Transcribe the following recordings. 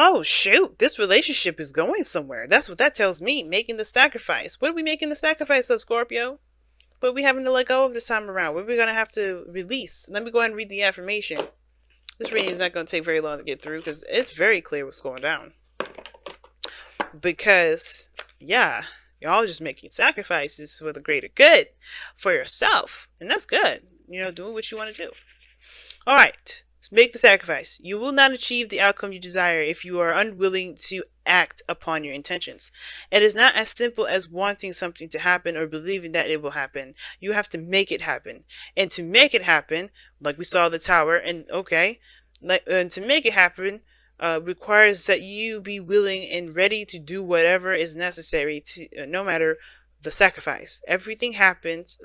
Oh, shoot. This relationship is going somewhere. That's what that tells me. Making the sacrifice. What are we making the sacrifice of, Scorpio? What are we having to let go of this time around? What are we going to have to release? Let me go ahead and read the affirmation. This reading is not going to take very long to get through because it's very clear what's going down. Because, yeah, y'all just making sacrifices for the greater good for yourself. And that's good. Doing what you want to do. All right. Make the sacrifice. You will not achieve the outcome you desire if you are unwilling to act upon your intentions. It is not as simple as wanting something to happen or believing that it will happen. You have to make it happen. And to make it happen, like we saw the tower, and to make it happen requires that you be willing and ready to do whatever is necessary to, no matter the sacrifice. Everything happens,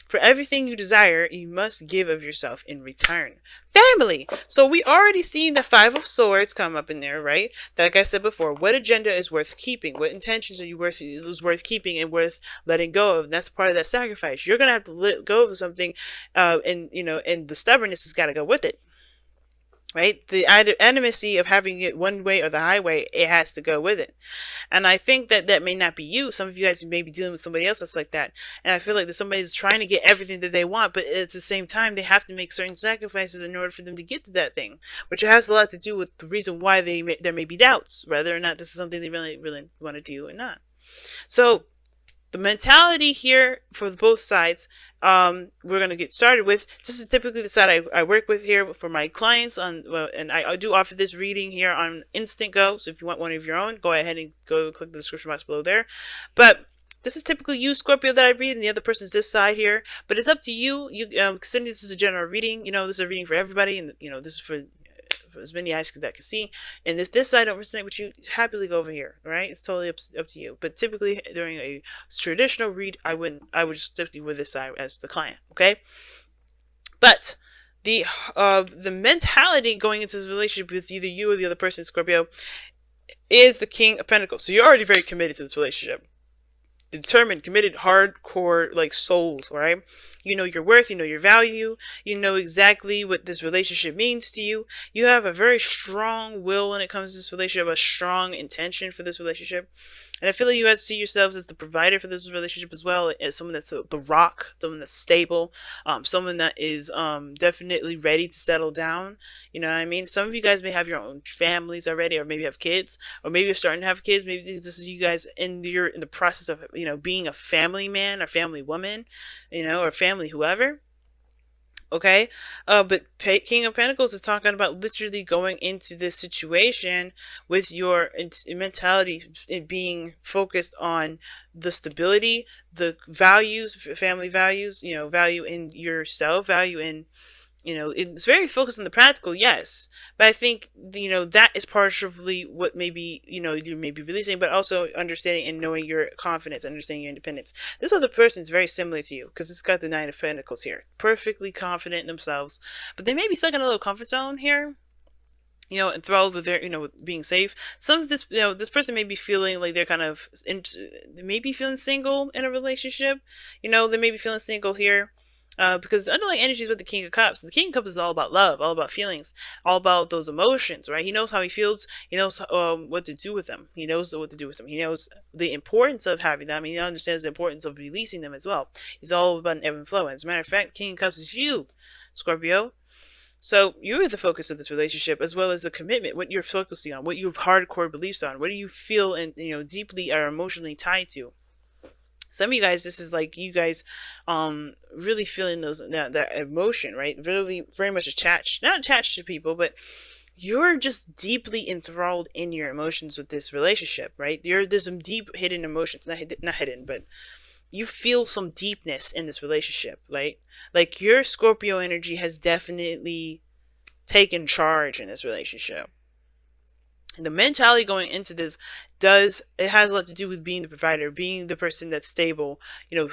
for everything you desire, you must give of yourself in return. Family! So we already seen the Five of Swords come up in there, right? Like I said before, what agenda is worth keeping? What intentions are you worth keeping and worth letting go of? And that's part of that sacrifice. You're gonna have to let go of something, and the stubbornness has got to go with it. Right? The intimacy of having it one way or the highway, it has to go with it. And I think that may not be you. Some of you guys may be dealing with somebody else that's like that. And I feel like that somebody's trying to get everything that they want, but at the same time, they have to make certain sacrifices in order for them to get to that thing. Which has a lot to do with the reason why there may be doubts, whether or not this is something they really, really want to do or not. So, the mentality here for both sides, we're going to get started with. This is typically the side I work with here for my clients, and I do offer this reading here on Instant Go. So if you want one of your own, go ahead and go click the description box below there. But this is typically you, Scorpio, that I read, and the other person's this side here. But it's up to you. Considering this is a general reading, this is a reading for everybody, and this is for as many eyes that can see. And if this side don't resonate with you, happily go over here. Right? It's totally up to you. But typically during a traditional read, I would just stick with this side as the client. Okay. But the mentality going into this relationship with either you or the other person, Scorpio, is the King of Pentacles. So you're already very committed to this relationship. Determined, committed, hardcore, like souls, right? You know your worth, you know your value, you know exactly what this relationship means to you. You have a very strong will when it comes to this relationship, a strong intention for this relationship. And I feel like you guys see yourselves as the provider for this relationship as well, as someone that's the rock, someone that's stable, someone that is definitely ready to settle down. You know what I mean? Some of you guys may have your own families already, or maybe have kids, or maybe you're starting to have kids. Maybe this is you guys in the process of being a family man or family woman, or family whoever. Okay, but King of Pentacles is talking about literally going into this situation with your mentality being focused on the stability, the values, family values, value in yourself, value in, it's very focused on the practical, yes. But I think, that is partially what maybe, you may be releasing, but also understanding and knowing your confidence, understanding your independence. This other person is very similar to you because it's got the Nine of Pentacles here. Perfectly confident in themselves, but they may be stuck in a little comfort zone here. Enthralled with their, with being safe. Some of this, this person may be feeling like they're kind of, they may be feeling single in a relationship. They may be feeling single here. Because the underlying energy is with the King of Cups. And the King of Cups is all about love, all about feelings, all about those emotions, right? He knows how he feels. He knows what to do with them. He knows what to do with them. He knows the importance of having them. He understands the importance of releasing them as well. He's all about an ebb and flow. As a matter of fact, King of Cups is you, Scorpio. So you're the focus of this relationship, as well as the commitment, what you're focusing on, what your hardcore beliefs on, what do you feel and deeply are emotionally tied to. Some of you guys, this is like you guys really feeling that emotion, right? Really, very much not attached to people, but you're just deeply enthralled in your emotions with this relationship, right? There's some deep hidden emotions, not hidden, but you feel some deepness in this relationship, right? Like your Scorpio energy has definitely taken charge in this relationship. And the mentality going into this has a lot to do with being the provider, being the person that's stable,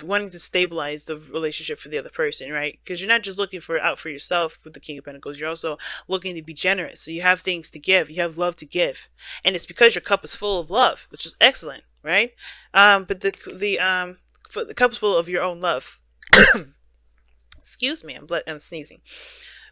wanting to stabilize the relationship for the other person, right? Because you're not just looking out for yourself with the King of Pentacles, you're also looking to be generous. So you have things to give, you have love to give. And it's because your cup is full of love, which is excellent, right? But the cup is full of your own love. Excuse me, I'm sneezing.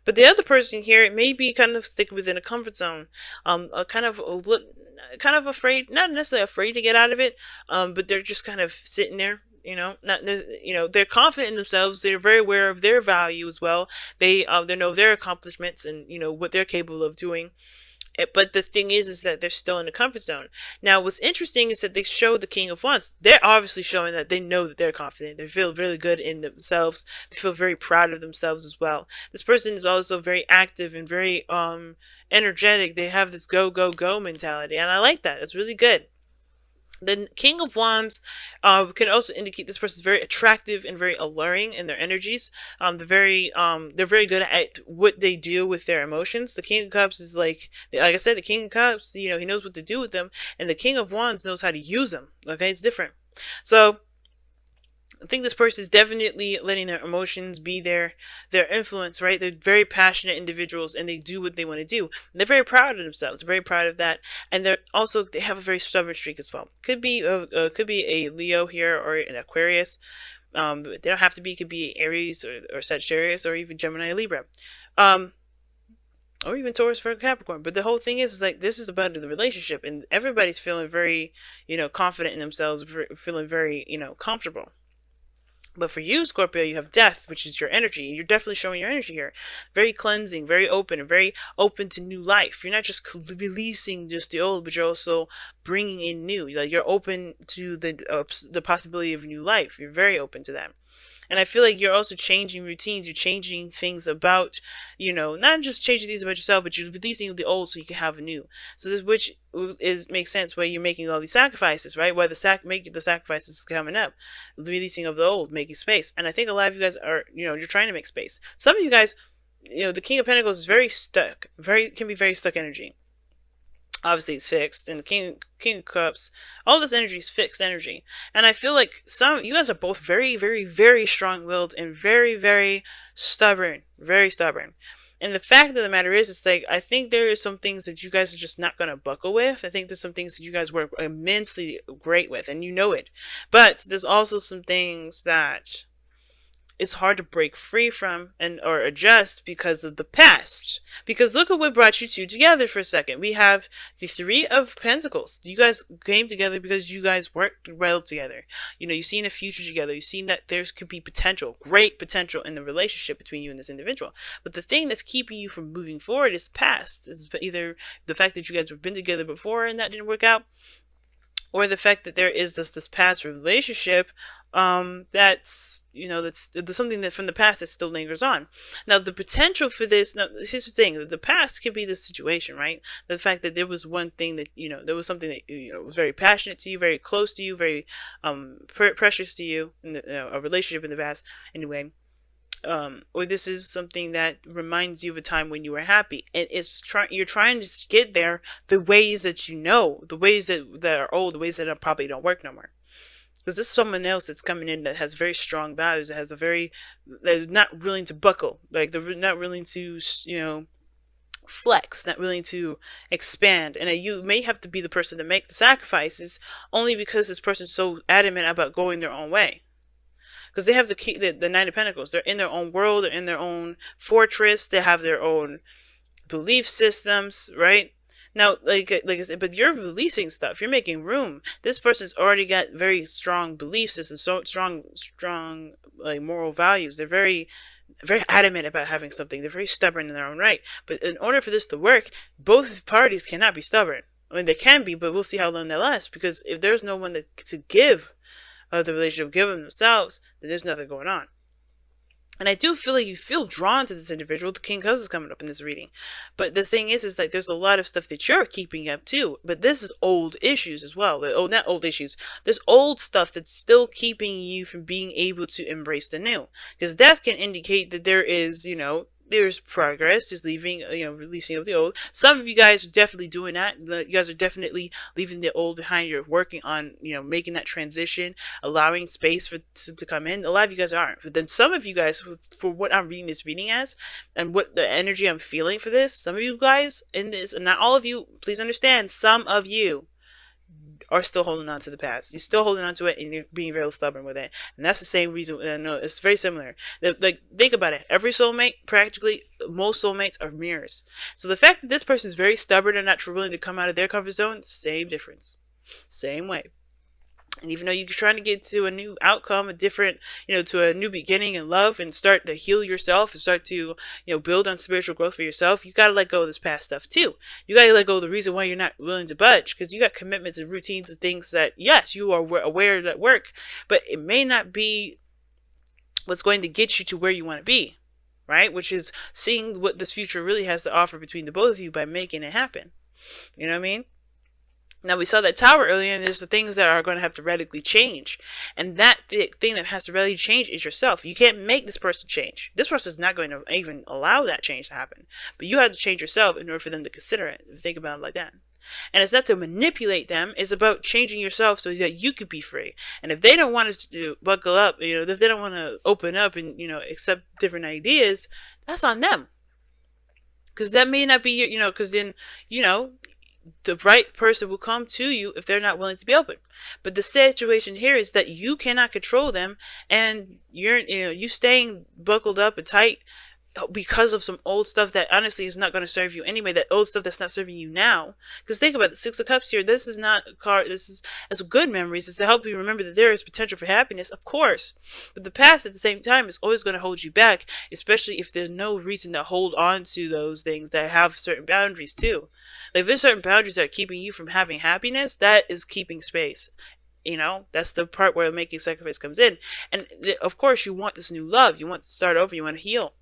But the other person here may be kind of stick within a comfort zone, kind of afraid, not necessarily afraid to get out of it, but they're just kind of sitting there. Not they're confident in themselves. They're very aware of their value as well. They know their accomplishments and what they're capable of doing. But the thing is that they're still in the comfort zone. Now, what's interesting is that they show the King of Wands. They're obviously showing that they know that they're confident. They feel really good in themselves. They feel very proud of themselves as well. This person is also very active and very energetic. They have this go, go, go mentality. And I like that. It's really good. The King of Wands can also indicate this person is very attractive and very alluring in their energies. They're very good at what they do with their emotions. The King of Cups is like I said, the King of Cups, he knows what to do with them, and the King of Wands knows how to use them. Okay, it's different. So I think this person is definitely letting their emotions be their influence, right? They're very passionate individuals and they do what they want to do. And they're very proud of themselves. They're very proud of that. And they have a very stubborn streak as well. Could be a Leo here or an Aquarius. They don't have to be. It could be Aries or Sagittarius or even Gemini or Libra. Or even Taurus for Capricorn. But the whole thing is like, this is about the relationship, and everybody's feeling very, confident in themselves, feeling very, comfortable. But for you, Scorpio, you have death, which is your energy. You're definitely showing your energy here. Very cleansing, very open, and very open to new life. You're not just releasing just the old, but you're also bringing in new. Like, you're open to the possibility of new life. You're very open to that. And I feel like you're also changing routines. You're changing things about, not just changing things about yourself, but you're releasing the old so you can have a new. So this, which makes sense why you're making all these sacrifices, right? Why making the sacrifices coming up, releasing of the old, making space. And I think a lot of you guys are, you're trying to make space. Some of you guys, the King of Pentacles is very stuck, can be very stuck energy. Obviously it's fixed, and the King of Cups, all this energy is fixed energy. And I feel like you guys are both very, very, very strong-willed and very, very stubborn, very stubborn. And the fact of the matter is, it's like, I think there is some things that you guys are just not going to buckle with. I think there's some things that you guys work immensely great with, and you know it. But there's also some things that it's hard to break free from or adjust because of the past. Because look at what brought you two together for a second. We have the Three of Pentacles. You guys came together because you guys worked well together. You've seen a future together. You've seen that there could be potential, great potential in the relationship between you and this individual. But the thing that's keeping you from moving forward is the past. It's either the fact that you guys have been together before and that didn't work out, or the fact that there is this past relationship that's something that from the past that still lingers on. Now the potential for this, now here's the thing, the past could be the situation, right? The fact that there was one thing that there was something that was very passionate to you, very close to you, very precious to you, in a relationship in the past anyway. Or this is something that reminds you of a time when you were happy, and you're trying to get there the ways that the ways that are old, the ways that probably don't work no more. Because this is someone else that's coming in that has very strong values, that is not willing to buckle, like they're not willing to flex, not willing to expand, and that you may have to be the person to make the sacrifices only because this person's so adamant about going their own way. Because they have the Nine of Pentacles. They're in their own world. They're in their own fortress. They have their own belief systems, right? Now, like I said, but you're releasing stuff. You're making room. This person's already got very strong belief systems, so strong like moral values. They're very, very adamant about having something. They're very stubborn in their own right. But in order for this to work, both parties cannot be stubborn. I mean, they can be, but we'll see how long they last. Because if there's no one to give the relationship, give them themselves, then there's nothing going on. And I do feel like you feel drawn to this individual. The King of Cups is coming up in this reading. But the thing is like there's a lot of stuff that you're keeping up too. But this is old issues as well. Not old issues. There's old stuff that's still keeping you from being able to embrace the new. Because death can indicate that there is, there's progress, there's leaving, releasing of the old. Some of you guys are definitely doing that. You guys are definitely leaving the old behind. You're working on, making that transition, allowing space to come in. A lot of you guys aren't. But then some of you guys, for what I'm reading this reading as, and what the energy I'm feeling for this, some of you guys in this, and not all of you, please understand, some of you are still holding on to the past. You're still holding on to it, and you're being very stubborn with it. And that's the same reason. No, it's very similar. Like, think about it. Every soulmate, practically, most soulmates are mirrors. So the fact that this person is very stubborn and not willing to come out of their comfort zone, same difference. Same way. And even though you're trying to get to a new outcome, a different, to a new beginning in love, and start to heal yourself and start to, build on spiritual growth for yourself, you got to let go of this past stuff too. You got to let go of the reason why you're not willing to budge, because you got commitments and routines and things that, yes, you are aware that work, but it may not be what's going to get you to where you want to be, right? Which is seeing what this future really has to offer between the both of you by making it happen. You know what I mean? Now, we saw that tower earlier, and there's the things that are going to have to radically change. And that thing that has to radically change is yourself. You can't make this person change. This person is not going to even allow that change to happen. But you have to change yourself in order for them to consider it. Think about it like that. And it's not to manipulate them. It's about changing yourself so that you could be free. And if they don't want to buckle up, if they don't want to open up and, accept different ideas, that's on them. Because that may not be, because then, the right person will come to you if they're not willing to be open. But the situation here is that you cannot control them, and you staying buckled up and tight because of some old stuff that honestly is not going to serve you anyway. That old stuff that's not serving you now. Because think about the Six of Cups here. This is not a card. This is as good memories. It's to help you remember that there is potential for happiness, of course. But the past at the same time is always going to hold you back, especially if there's no reason to hold on to those things that have certain boundaries too. Like, if there's certain boundaries that are keeping you from having happiness, that is keeping space. That's the part where making sacrifice comes in. And of course, you want this new love. You want to start over. You want to heal.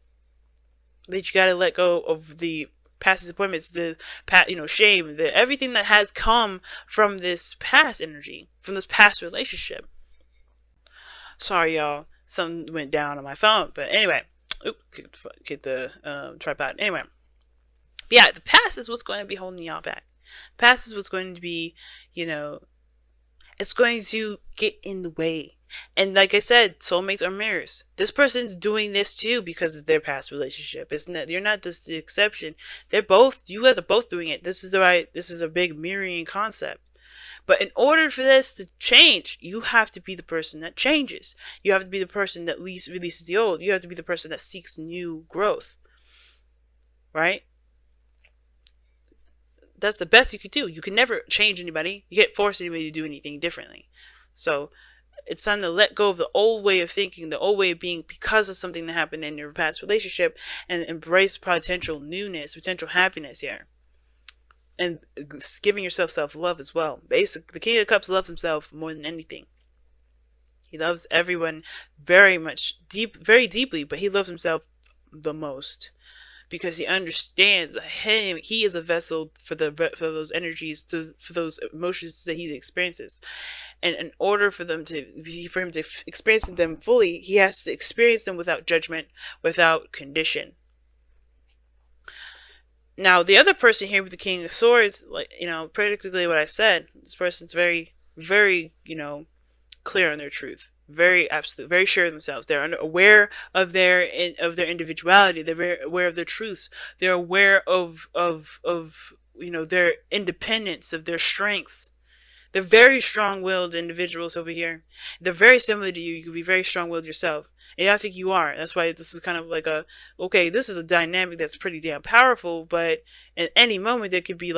But you got to let go of the past disappointments, the shame, everything that has come from this past energy, from this past relationship. Sorry, y'all. Something went down on my phone. But anyway, get the tripod. Anyway, yeah, the past is what's going to be holding y'all back. The past is what's going to be, it's going to get in the way. And like I said, soulmates are mirrors. This person's doing this too because of their past relationship. You're not just the exception. You guys are both doing it. This is a big mirroring concept. But in order for this to change, you have to be the person that changes. You have to be the person that releases the old. You have to be the person that seeks new growth. Right? That's the best you could do. You can never change anybody. You can't force anybody to do anything differently. So it's time to let go of the old way of thinking, the old way of being because of something that happened in your past relationship, and embrace potential newness, potential happiness here. And giving yourself self-love as well. Basically, the King of Cups loves himself more than anything. He loves everyone very very deeply, but he loves himself the most. Because he understands that he is a vessel for those energies, for those emotions that he experiences. And in order for him to experience them fully, he has to experience them without judgment, without condition. Now, the other person here with the King of Swords, practically what I said, this person's very, very, clear on their truth. Very absolute, very sure of themselves. They're aware of their individuality. They're very aware of their truths. They're aware of their independence, of their strengths. They're very strong-willed individuals over here. They're very similar to you. You can be very strong-willed yourself. And I think you are. That's why this is kind of like this is a dynamic that's pretty damn powerful, but at any moment there could be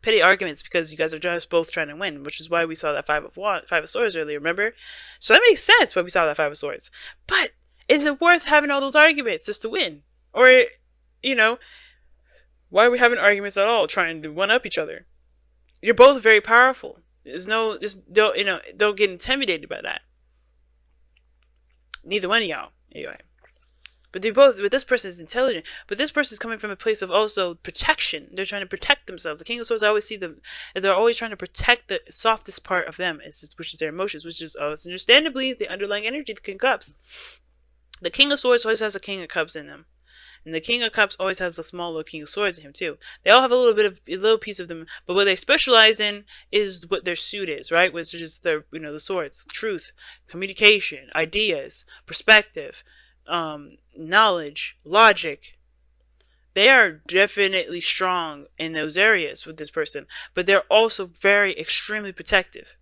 petty arguments because you guys are just both trying to win, which is why we saw that Five of Swords earlier, remember? So that makes sense why we saw that Five of Swords. But is it worth having all those arguments just to win? Or, why are we having arguments at all, trying to one-up each other? You're both very powerful. Don't get intimidated by that. Neither one of y'all, anyway. But this person is intelligent. But this person is coming from a place of also protection. They're trying to protect themselves. The King of Swords, I always see them, they're always trying to protect the softest part of them, which is their emotions, which is understandably the underlying energy of the King of Cups. The King of Swords always has a King of Cups in them. And the King of Cups always has a small little King of Swords in him too. They all have a little piece of them, but what they specialize in is what their suit is, right? Which is the swords, truth, communication, ideas, perspective, knowledge, logic. They are definitely strong in those areas with this person, but they're also very extremely protective.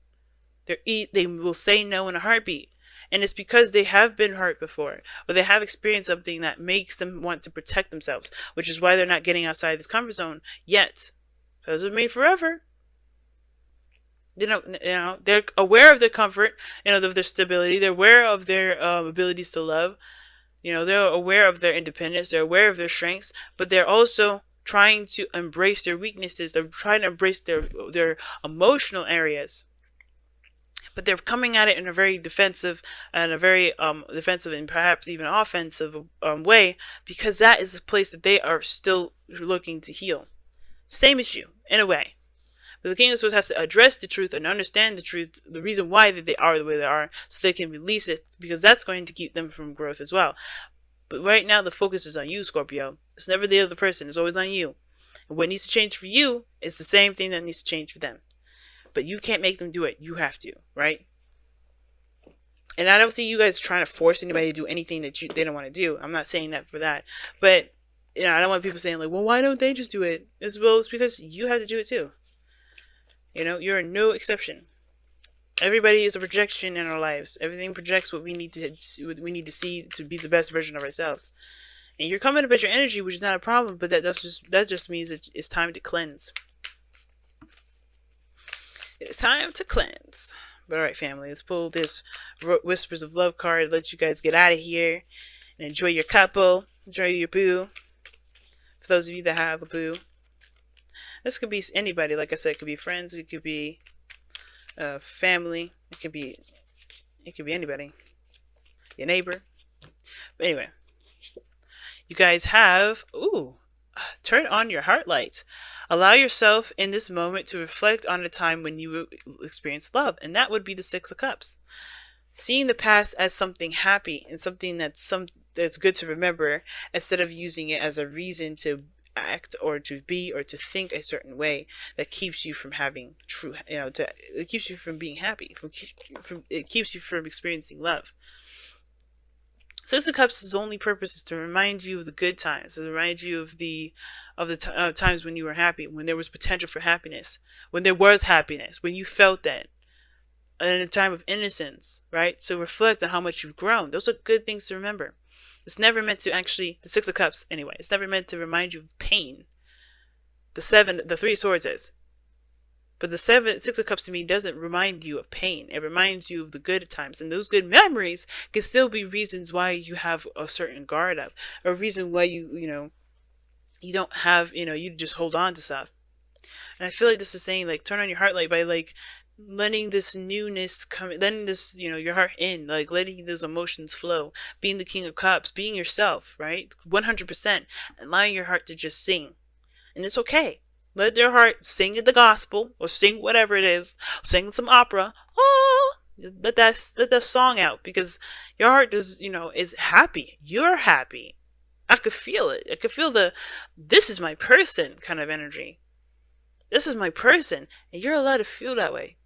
They will say no in a heartbeat. And it's because they have been hurt before, or they have experienced something that makes them want to protect themselves, which is why they're not getting outside this comfort zone yet. Doesn't mean forever. They're aware of their comfort, of their stability. They're aware of their abilities to love. They're aware of their independence. They're aware of their strengths, but they're also trying to embrace their weaknesses. They're trying to embrace their emotional areas. But they're coming at it in a very defensive and perhaps even offensive way, because that is a place that they are still looking to heal. Same as you, in a way. But the King of Swords has to address the truth and understand the truth, the reason why that they are the way they are, so they can release it, because that's going to keep them from growth as well. But right now, the focus is on you, Scorpio. It's never the other person. It's always on you. And what needs to change for you is the same thing that needs to change for them. But you can't make them do it. You have to, right? And I don't see you guys trying to force anybody to do anything that they don't want to do. I'm not saying that for that. But, I don't want people saying, like, well, why don't they just do it? It's because you have to do it too. You're no exception. Everybody is a projection in our lives. Everything projects what we need to see to be the best version of ourselves. And you're coming up at your energy, which is not a problem, but that just means it's time to cleanse. It's time to cleanse. But alright, family, let's pull this Whispers of Love card, let you guys get out of here and enjoy your couple, enjoy your boo. For those of you that have a boo. This could be anybody, like I said. It could be friends, it could be family, it could be anybody, your neighbor. But anyway, you guys have turn on your heart light. Allow yourself in this moment to reflect on a time when you experienced love, and that would be the Six of Cups. Seeing the past as something happy and something that's good to remember, instead of using it as a reason to act or to be or to think a certain way that keeps you from having it keeps you from being happy, it keeps you from experiencing love. Six of Cups' only purpose is to remind you of the good times, to remind you of the times when you were happy, when there was potential for happiness, when there was happiness, when you felt that, in a time of innocence, right? So reflect on how much you've grown. Those are good things to remember. It's never meant to the Six of Cups anyway, it's never meant to remind you of pain. The Three of Swords is. But the Six of Cups to me doesn't remind you of pain. It reminds you of the good times. And those good memories can still be reasons why you have a certain guard up. Or a reason why you don't have, you just hold on to stuff. And I feel like this is saying, like, turn on your heart light by, like, letting this newness come, letting this, your heart in, like, letting those emotions flow, being the King of Cups, being yourself, right? 100%. And allowing your heart to just sing. And it's okay. Let their heart sing the gospel, or sing whatever it is, sing some opera. Oh, let that song out, because your heart is happy. You're happy. I could feel it. I could feel this is my person kind of energy. This is my person, and you're allowed to feel that way.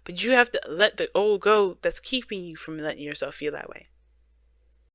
But you have to let the old go that's keeping you from letting yourself feel that way.